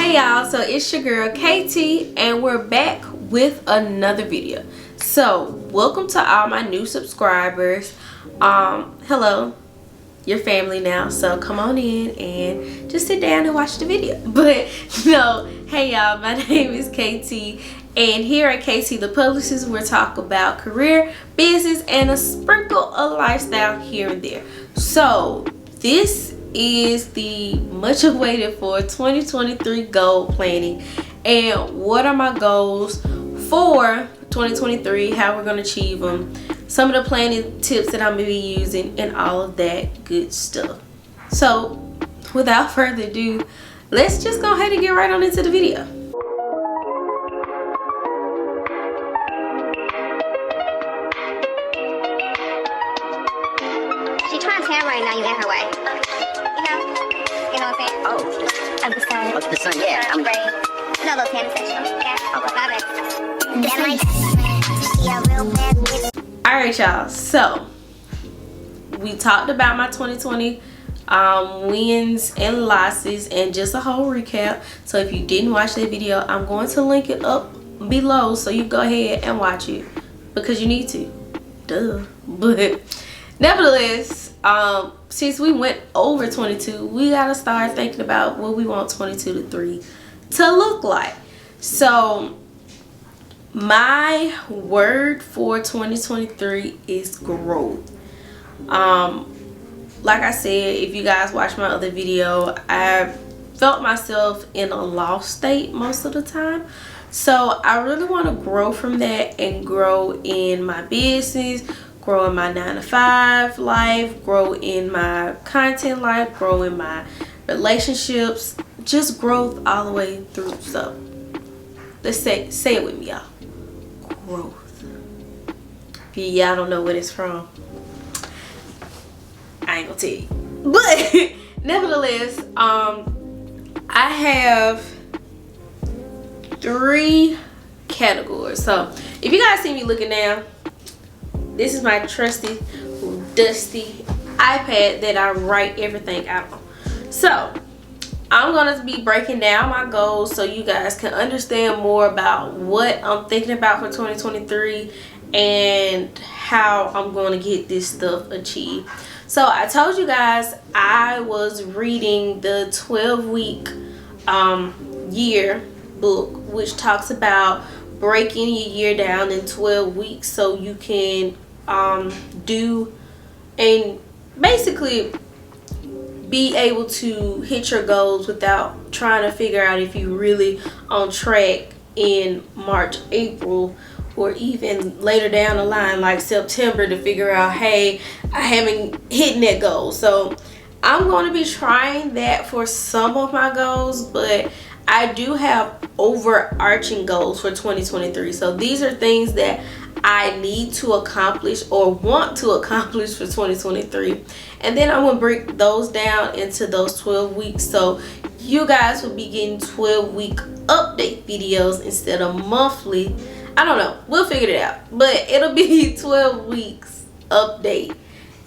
Hey y'all, so it's your girl KT and we're back with another video. So welcome to all my new subscribers. Hello, your family now, so come on in and just sit down and watch the video. But no, hey y'all, my name is KT and here at KT the Publicist we're talking about career, business, and a sprinkle of lifestyle here and there. So this is the much awaited for 2023 goal planning and what are my goals for 2023, how we're going to achieve them, some of the planning tips that I'm going to be using, and all of that good stuff. So without further ado, let's just go ahead and get right on into the video. She's trying to tan right now, you in her way. You know what I'm saying? Oh. Of the sun. Of the sun, yeah. I'm great. No, little tan essential. Okay. Love it. Alright y'all, so we talked about my 2020 wins and losses and just a whole recap. So if you didn't watch that video, I'm going to link it up below so you go ahead and watch it because you need to. Duh. But nevertheless, since we went over 22, we gotta start thinking about what we want 22 to look like. So my word for 2023 is growth. Like I said, if you guys watch my other video, I felt myself in a lost state most of the time. So I really want to grow from that and grow in my business, grow in my 9-to-5 life, grow in my content life, grow in my relationships, just growth all the way through. So let's say it with me, y'all. Growth. If y'all don't know what it's from, I ain't gonna tell you. But nevertheless, I have 3 categories. So if you guys see me looking down, this is my trusty, dusty iPad that I write everything out on. So I'm gonna be breaking down my goals so you guys can understand more about what I'm thinking about for 2023 and how I'm going to get this stuff achieved. So I told you guys I was reading the 12-week year book, which talks about breaking your year down in 12 weeks so you can do and basically be able to hit your goals without trying to figure out if you really on track in March, April, or even later down the line like September to figure out, hey, I haven't hit that goal. So I'm going to be trying that for some of my goals, but I do have overarching goals for 2023. So these are things that I need to accomplish or want to accomplish for 2023. And then I'm going to break those down into those 12 weeks. So you guys will be getting 12-week update videos instead of monthly. I don't know. We'll figure it out. But it'll be 12 weeks update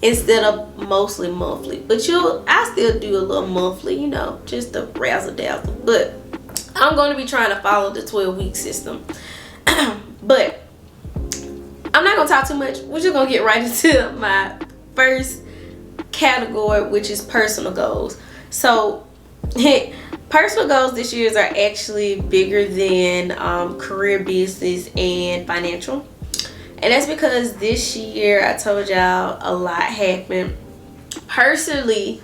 instead of mostly monthly. But I still do a little monthly, you know, just to razzle dazzle. But I'm going to be trying to follow the 12-week system. But I'm not going to talk too much. We're just going to get right into my first category, which is personal goals. So personal goals this year are actually bigger than career, business, and financial. And that's because this year, I told y'all, a lot happened personally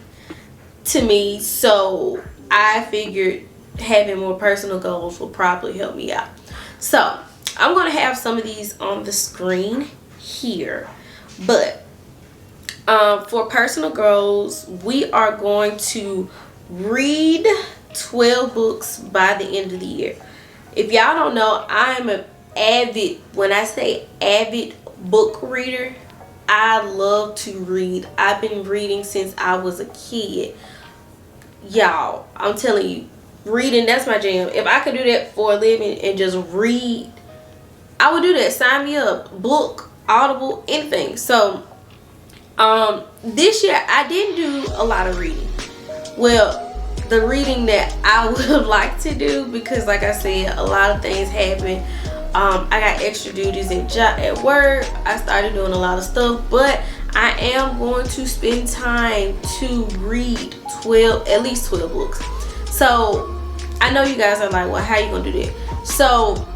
to me. So I figured having more personal goals will probably help me out. So I'm going to have some of these on the screen here. But for personal goals, we are going to read 12 books by the end of the year. If y'all don't know, I'm an avid, when I say avid book reader, I love to read. I've been reading since I was a kid. Y'all, I'm telling you, reading, that's my jam. If I could do that for a living and just read, I would do that. Sign me up. Book, Audible, anything. So this year I didn't do a lot of reading. Well, the reading that I would like to do, because like I said, a lot of things happen. I got extra duties at work. I started doing a lot of stuff, but I am going to spend time to read at least 12 books. So I know you guys are like, well, how you gonna do that? So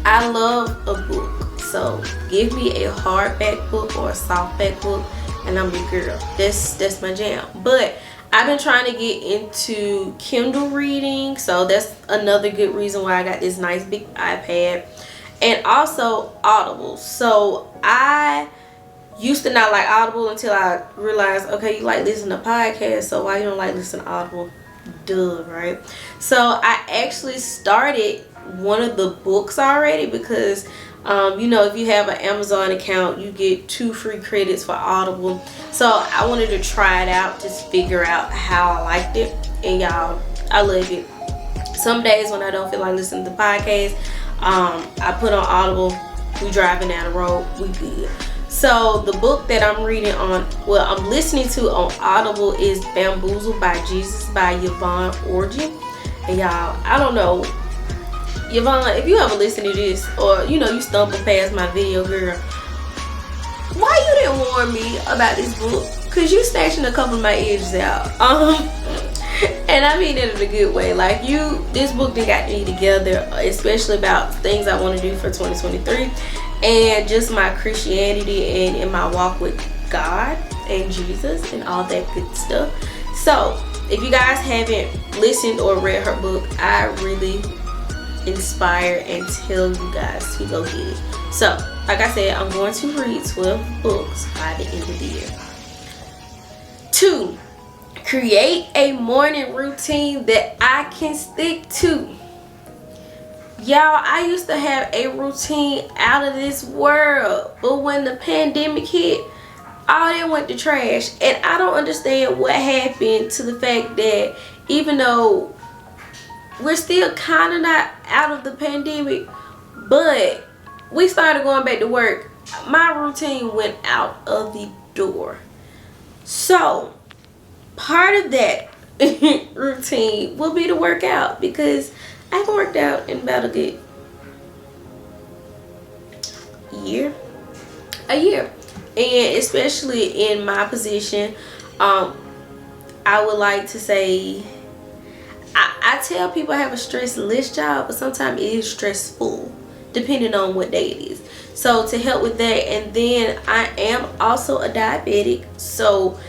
I love a book. So give me a hardback book or a softback book, and I'm your girl. That's my jam. But I've been trying to get into Kindle reading, so that's another good reason why I got this nice big iPad. And also Audible. So I used to not like Audible until I realized, okay, you like listening to podcasts, so why you don't like listening to Audible? Duh, right? So I actually started one of the books already, because you know, if you have an Amazon account, you get 2 free credits for Audible. So I wanted to try it out, just figure out how I liked it. And y'all, I love it. Some days when I don't feel like listening to podcasts, I put on Audible. We driving down the road, we good. So the book that I'm listening to on Audible is Bamboozled by Jesus by Yvonne Orji. And y'all, I don't know, Yvonne, if you ever listen to this, or you know, you stumble past my video, girl, why you didn't warn me about this book? Cause you snatching a couple of my edges out. And I mean it in a good way. Like, this book done got me together, especially about things I want to do for 2023, and just my Christianity and in my walk with God and Jesus and all that good stuff. So if you guys haven't listened or read her book, I really inspire and tell you guys to go get it. So like I said, I'm going to read 12 books by the end of the year. 2, create a morning routine that I can stick to. Y'all, I used to have a routine out of this world, but when the pandemic hit, all that went to trash. And I don't understand what happened to the fact that even though we're still kind of not out of the pandemic, but we started going back to work, my routine went out of the door. So part of that routine will be to work out, because I haven't worked out in about a good year. And especially in my position, I would like to say, I tell people I have a stressless job, but sometimes it is stressful depending on what day it is. So to help with that, and then I am also a diabetic, so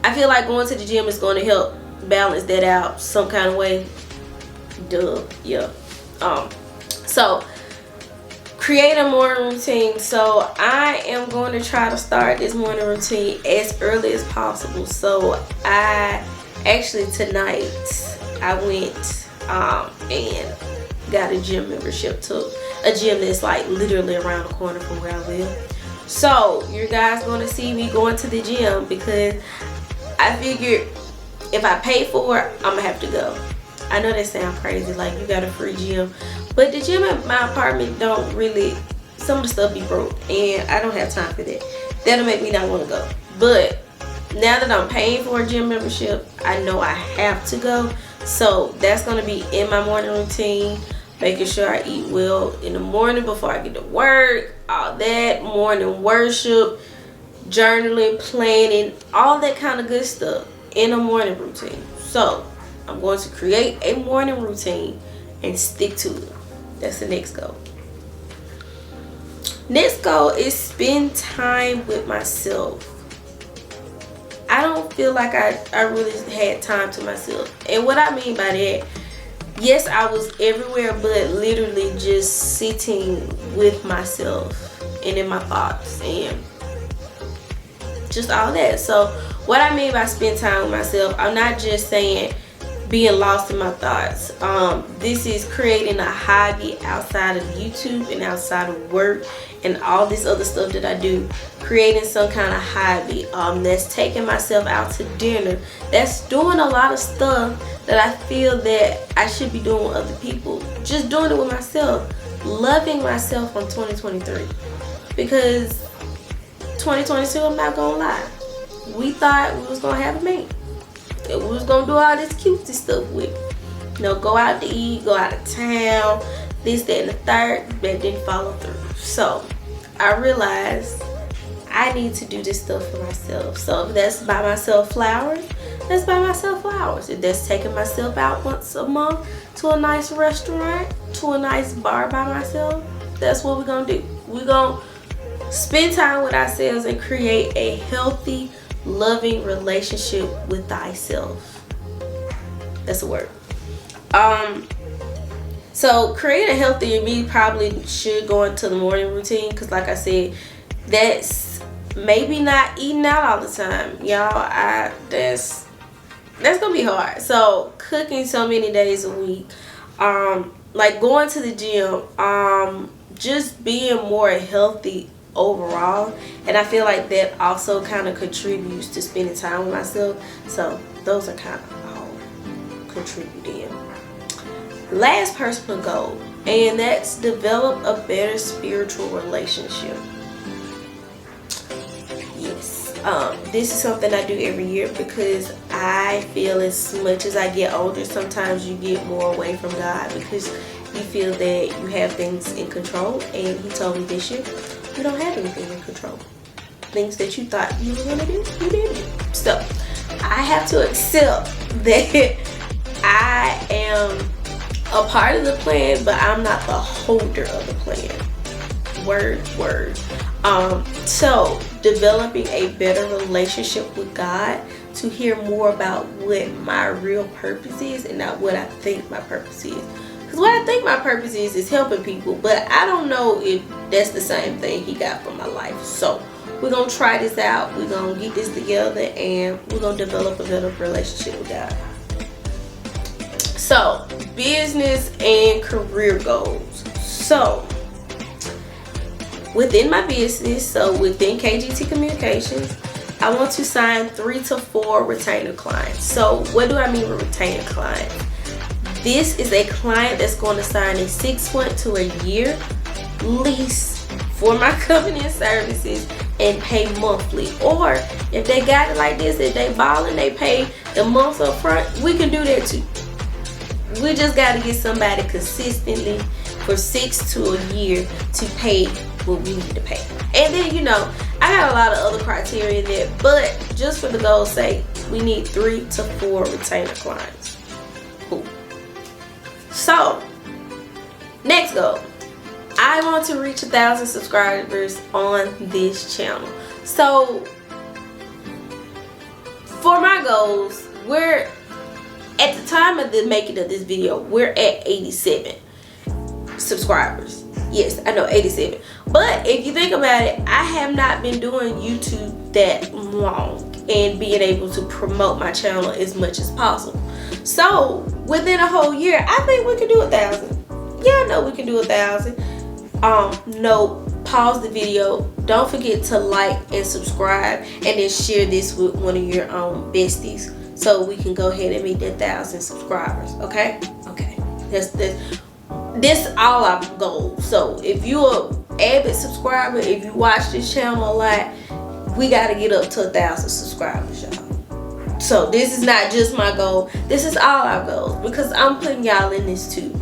I feel like going to the gym is going to help balance that out some kind of way. Duh, yeah. So create a morning routine. So I am going to try to start this morning routine as early as possible. So I actually tonight I went and got a gym membership to a gym that's like literally around the corner from where I live. So you guys gonna see me going to the gym, because I figured if I pay for it, I'm gonna have to go. I know that sounds crazy, like you got a free gym, but the gym at my apartment don't really, some of the stuff be broke, and I don't have time for that. That'll make me not want to go. But now that I'm paying for a gym membership, I know I have to go. So that's gonna be in my morning routine, making sure I eat well in the morning before I get to work, all that, morning worship, journaling, planning, all that kind of good stuff in a morning routine. So I'm going to create a morning routine and stick to it. That's the next goal. Next goal is spend time with myself. I don't feel like I really had time to myself. And what I mean by that, yes, I was everywhere, but literally just sitting with myself and in my thoughts and just all that. So what I mean by spend time with myself, I'm not just saying being lost in my thoughts. This is creating a hobby outside of YouTube and outside of work and all this other stuff that I do. Creating some kind of hobby. That's taking myself out to dinner. That's doing a lot of stuff that I feel that I should be doing with other people. Just doing it with myself. Loving myself on 2023. Because 2022, I'm not gonna lie, we thought we was gonna have a mate. said we was gonna do all this cutesy stuff with. You know, go out to eat, go out of town, this, that, and the third. That didn't follow through. So I realized I need to do this stuff for myself. So if that's buy myself flowers, let's buy myself flowers. If that's taking myself out once a month to a nice restaurant, to a nice bar by myself, that's what we're gonna do. We're gonna spend time with ourselves and create a healthy, loving relationship with thyself. That's a word. So creating a healthier me probably should go into the morning routine, because like I said, that's maybe not eating out all the time, y'all. That's gonna be hard. So cooking so many days a week, like going to the gym, just being more healthy overall. And I feel like that also kind of contributes to spending time with myself. So those are kind of all contributing. Last personal goal, and that's develop a better spiritual relationship. Yes, this is something I do every year, because I feel as much as I get older, sometimes you get more away from God because you feel that you have things in control. And he told me this year, you don't have anything in control. Things that you thought you were gonna do, you didn't. So I have to accept that I am a part of the plan, but I'm not the holder of the plan. Word. So developing a better relationship with God to hear more about what my real purpose is and not what I think my purpose is. Because what I think my purpose is helping people, but I don't know if that's the same thing he got for my life. So we're going to try this out. We're going to get this together, and we're going to develop a better relationship with God. So, business and career goals. So, within my business, so within KGT Communications, I want to sign 3 to 4 retainer clients. So, what do I mean with retainer clients? This is a client that's going to sign a 6-month to a year lease for my company and services and pay monthly. Or if they got it like this, if they ballin', they pay the months up front, we can do that too. We just got to get somebody consistently for 6 to a year to pay what we need to pay. And then, you know, I got a lot of other criteria there, but just for the goal's sake, we need 3 to 4 retainer clients. Cool. So, next goal. I want to reach 1,000 subscribers on this channel. So, for my goals, at the time of the making of this video, we're at 87 subscribers. Yes, I know, 87. But if you think about it, I have not been doing YouTube that long and being able to promote my channel as much as possible. So within a whole year, I think we can do 1,000. Yeah, I know we can do 1,000. No, pause the video. Don't forget to like and subscribe, and then share this with one of your besties, so we can go ahead and meet that 1,000 subscribers. Okay. This all our goals. So if you're an avid subscriber, if you watch this channel a lot, we got to get up to 1,000 subscribers, y'all. So this is not just my goal. This is all our goals, because I'm putting y'all in this too.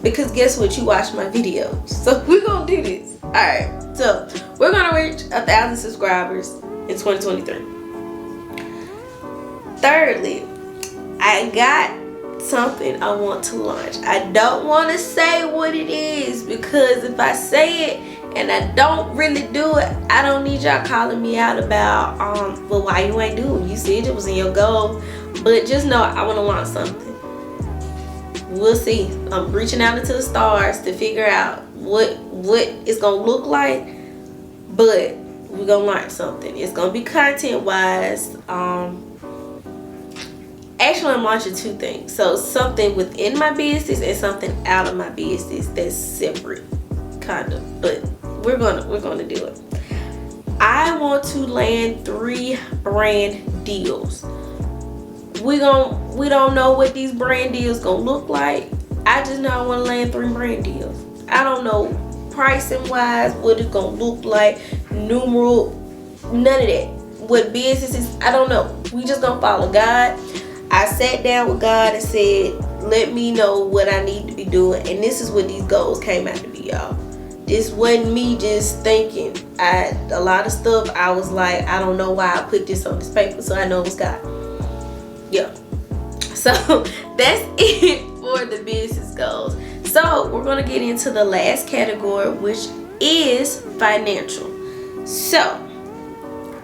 Because guess what? You watch my videos. So we're going to do this. All right. So we're going to reach 1,000 subscribers in 2023. Thirdly, I got something I want to launch. I don't want to say what it is, because if I say it and I don't really do it, I don't need y'all calling me out about well, why you ain't do it. You said it was in your goal. But just know I want to launch something. We'll see. I'm reaching out into the stars to figure out what it's gonna look like, but we're gonna launch something. It's gonna be content wise. Actually, I'm launching 2 things. So something within my business and something out of my business that's separate, kind of. But we're gonna do it. I want to land 3 brand deals. We don't know what these brand deals gonna look like. I just know I want to land 3 brand deals. I don't know pricing wise what it's gonna look like, numeral, none of that. What business is, I don't know. We just gonna follow God. I sat down with God and said, let me know what I need to be doing. And this is what these goals came out to be, y'all. This wasn't me just thinking. A lot of stuff I was like, I don't know why I put this on this paper, so I know it was God. Yeah. So that's it for the business goals. So we're going to get into the last category, which is financial. So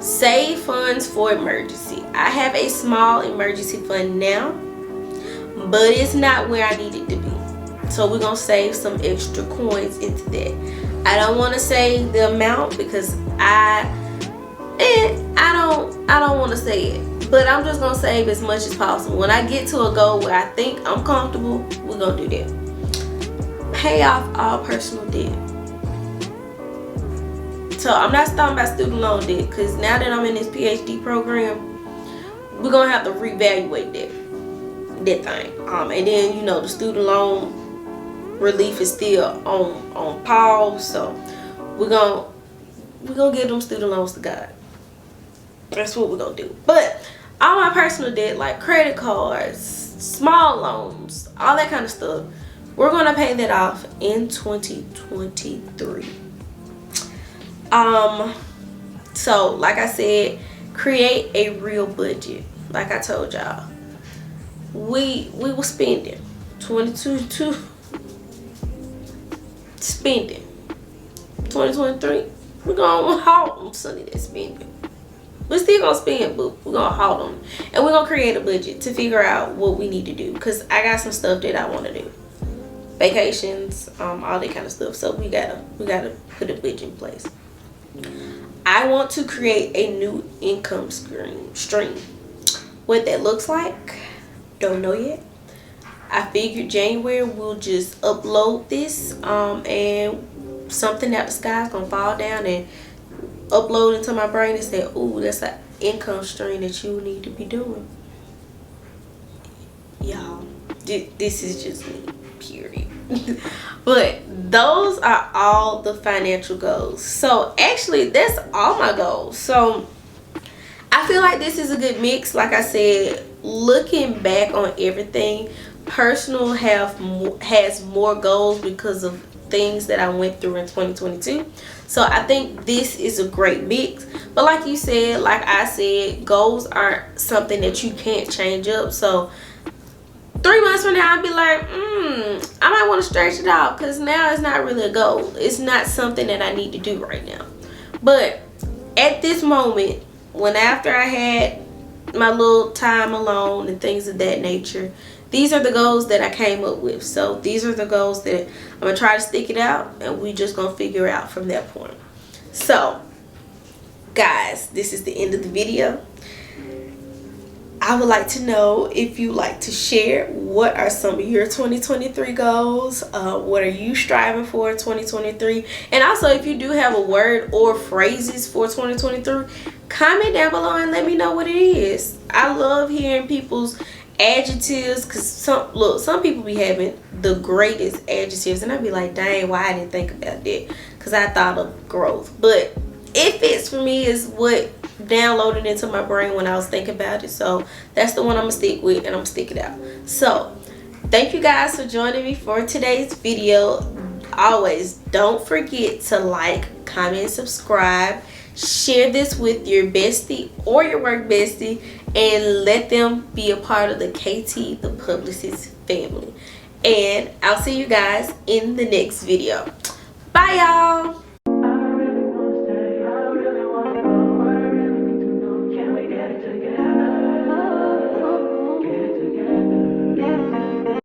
save funds for emergency. I have a small emergency fund now, but it's not where I need it to be. So we're going to save some extra coins into that. I don't want to say the amount because I don't want to say it, but I'm just going to save as much as possible. When I get to a goal where I think I'm comfortable, we're going to do that. Pay off all personal debt. So I'm not talking about student loan debt, because now that I'm in this PhD program, we're going to have to reevaluate that thing. And then, you know, the student loan relief is still on pause, so we're gonna give them student loans to God. That's what we're gonna do. But all my personal debt, like credit cards, small loans, all that kind of stuff, we're gonna pay that off in 2023. So like I said, create a real budget. Like I told y'all, we were spending 2022 spending. 2023, we're gonna halt on some of that spending. We're still gonna spend, but we're gonna halt on it. And we're gonna create a budget to figure out what we need to do, because I got some stuff that I want to do, vacations, all that kind of stuff. So we gotta put a budget in place. I want to create a new income stream. What that looks like, don't know yet. I figured January we'll just upload this and something out the sky is gonna fall down and upload into my brain and say, ooh, that's an income stream that you need to be doing. Y'all, this is just me, period. But those are all the financial goals. So actually that's all my goals. So I feel like this is a good mix. Like I said, looking back on everything, personal has more goals because of things that I went through in 2022. So I think this is a great mix. But like you said, like I said, goals aren't something that you can't change up. So 3 months from now, I'll be like, I might want to stretch it out, because now it's not really a goal. It's not something that I need to do right now. But at this moment, when after I had my little time alone and things of that nature, these are the goals that I came up with. So these are the goals that I'm going to try to stick it out, and we just going to figure out from that point. So, guys, this is the end of the video. I would like to know if you like to share what are some of your 2023 goals. What are you striving for in 2023? And also, if you do have a word or phrases for 2023, comment down below and let me know what it is. I love hearing people's adjectives, because some people be having the greatest adjectives, and I'd be like, dang, why I didn't think about that, because I thought of growth. But it fits for me, is what downloaded into my brain when I was thinking about it. So that's the one I'm gonna stick with, and I'm gonna stick it out. So thank you guys for joining me for today's video. Always don't forget to like, comment, subscribe, share this with your bestie or your work bestie, and let them be a part of the KT the Publicist family. And I'll see you guys in the next video. Bye, y'all.